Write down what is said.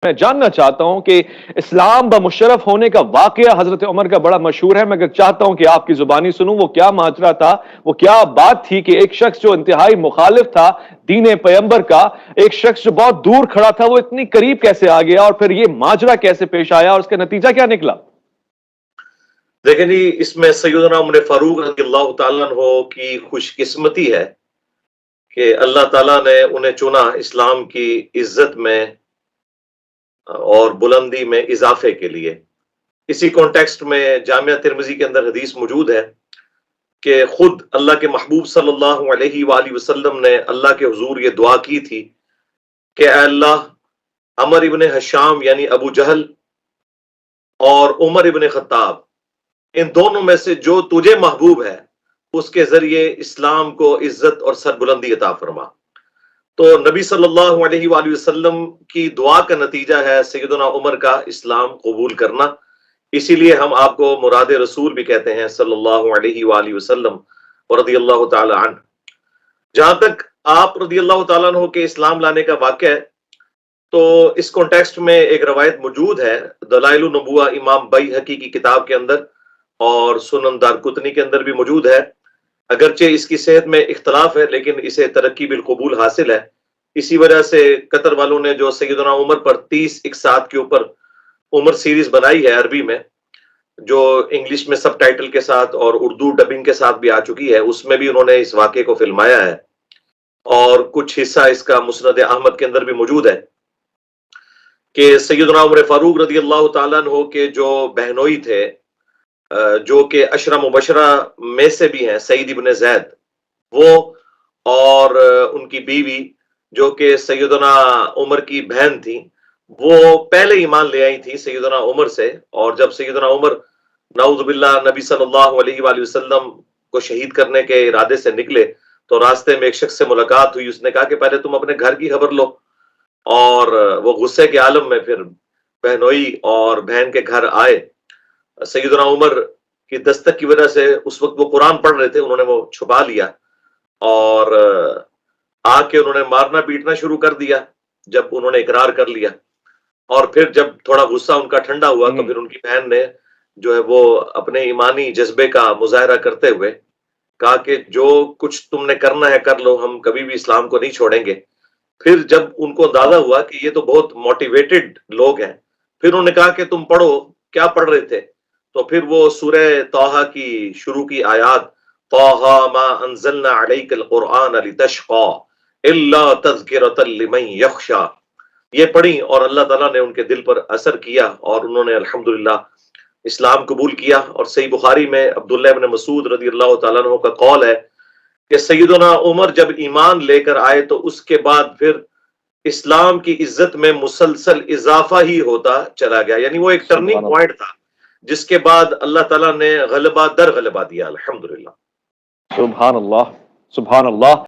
میں جاننا چاہتا ہوں کہ اسلام بمشرف ہونے کا واقعہ حضرت عمر کا بڑا مشہور ہے، مگر چاہتا ہوں کہ آپ کی زبانی سنوں وہ کیا ماجرا تھا، وہ کیا بات تھی کہ ایک شخص جو انتہائی مخالف تھا دین پیغمبر کا، ایک شخص جو بہت دور کھڑا تھا، وہ اتنی قریب کیسے آ گیا، اور پھر یہ ماجرا کیسے پیش آیا اور اس کا نتیجہ کیا نکلا؟ دیکھیں جی، اس میں سیدنا عمر فاروق رضی اللہ تعالیٰ عنہ کی خوش قسمتی ہے کہ اللہ تعالیٰ نے انہیں چنا اسلام کی عزت میں اور بلندی میں اضافے کے لیے۔ اسی کانٹیکسٹ میں جامعہ ترمذی کے اندر حدیث موجود ہے کہ خود اللہ کے محبوب صلی اللہ علیہ وآلہ وسلم نے اللہ کے حضور یہ دعا کی تھی کہ اے اللہ، عمر ابن حشام یعنی ابو جہل اور عمر ابن خطاب، ان دونوں میں سے جو تجھے محبوب ہے اس کے ذریعے اسلام کو عزت اور سربلندی عطا فرما۔ تو نبی صلی اللہ علیہ وآلہ وسلم کی دعا کا نتیجہ ہے سیدنا عمر کا اسلام قبول کرنا۔ اسی لیے ہم آپ کو مراد رسول بھی کہتے ہیں صلی اللہ علیہ وآلہ وسلم رضی اللہ تعالی عنہ۔ جہاں تک آپ رضی اللہ تعالیٰ عنہ کے اسلام لانے کا واقعہ ہے، تو اس کانٹیکسٹ میں ایک روایت موجود ہے دلائل النبوہ امام بیہقی کی کتاب کے اندر، اور سنن دارقطنی کے اندر بھی موجود ہے۔ اگرچہ اس کی صحت میں اختلاف ہے، لیکن اسے ترقی بالقبول حاصل ہے۔ اسی وجہ سے قطر والوں نے جو سیدنا عمر پر 30 اقساط کے اوپر عمر سیریز بنائی ہے عربی میں، جو انگلش میں سب ٹائٹل کے ساتھ اور اردو ڈبنگ کے ساتھ بھی آ چکی ہے، اس میں بھی انہوں نے اس واقعے کو فلمایا ہے، اور کچھ حصہ اس کا مسند احمد کے اندر بھی موجود ہے کہ سیدنا عمر فاروق رضی اللہ تعالیٰ عنہ کے جو بہنوئی تھے، جو کہ عشرہ مبشرہ میں سے بھی ہیں، سعید ابن زید، وہ اور ان کی بیوی جو کہ سیدنا عمر کی بہن تھی، وہ پہلے ایمان لے آئی تھی سیدنا عمر سے، اور جب سیدنا عمر نعوذ باللہ نبی صلی اللہ علیہ وآلہ وسلم کو شہید کرنے کے ارادے سے نکلے تو راستے میں ایک شخص سے ملاقات ہوئی۔ اس نے کہا کہ پہلے تم اپنے گھر کی خبر لو، اور وہ غصے کے عالم میں پھر بہنوئی اور بہن کے گھر آئے۔ سیدنا عمر کی دستک کی وجہ سے اس وقت وہ قرآن پڑھ رہے تھے، انہوں نے وہ چھپا لیا اور آ کے انہوں نے مارنا پیٹنا شروع کر دیا جب انہوں نے اقرار کر لیا۔ اور پھر جب تھوڑا غصہ ان کا ٹھنڈا ہوا تو پھر ان کی بہن نے جو ہے وہ اپنے ایمانی جذبے کا مظاہرہ کرتے ہوئے کہا کہ جو کچھ تم نے کرنا ہے کر لو، ہم کبھی بھی اسلام کو نہیں چھوڑیں گے۔ پھر جب ان کو اندازہ ہوا کہ یہ تو بہت موٹیویٹڈ لوگ ہیں، پھر انہوں نے کہا کہ تم پڑھو۔ کیا پڑھ رہے تھے؟ تو پھر وہ سورہ طٰہٰ کی شروع کی آیات، طٰہٰ ما انزلنا علیک القرآن لتشقی الا تذکرۃ لمن یخشی، یہ پڑھی اور اللہ تعالیٰ نے ان کے دل پر اثر کیا اور انہوں نے الحمدللہ اسلام قبول کیا۔ اور صحیح بخاری میں عبداللہ ابن مسعود رضی اللہ تعالیٰ عنہ کا قول ہے کہ سیدنا عمر جب ایمان لے کر آئے تو اس کے بعد پھر اسلام کی عزت میں مسلسل اضافہ ہی ہوتا چلا گیا، یعنی وہ ایک ٹرننگ پوائنٹ تھا جس کے بعد اللہ تعالیٰ نے غلبہ در غلبہ دیا، الحمدللہ۔ سبحان اللہ، سبحان اللہ۔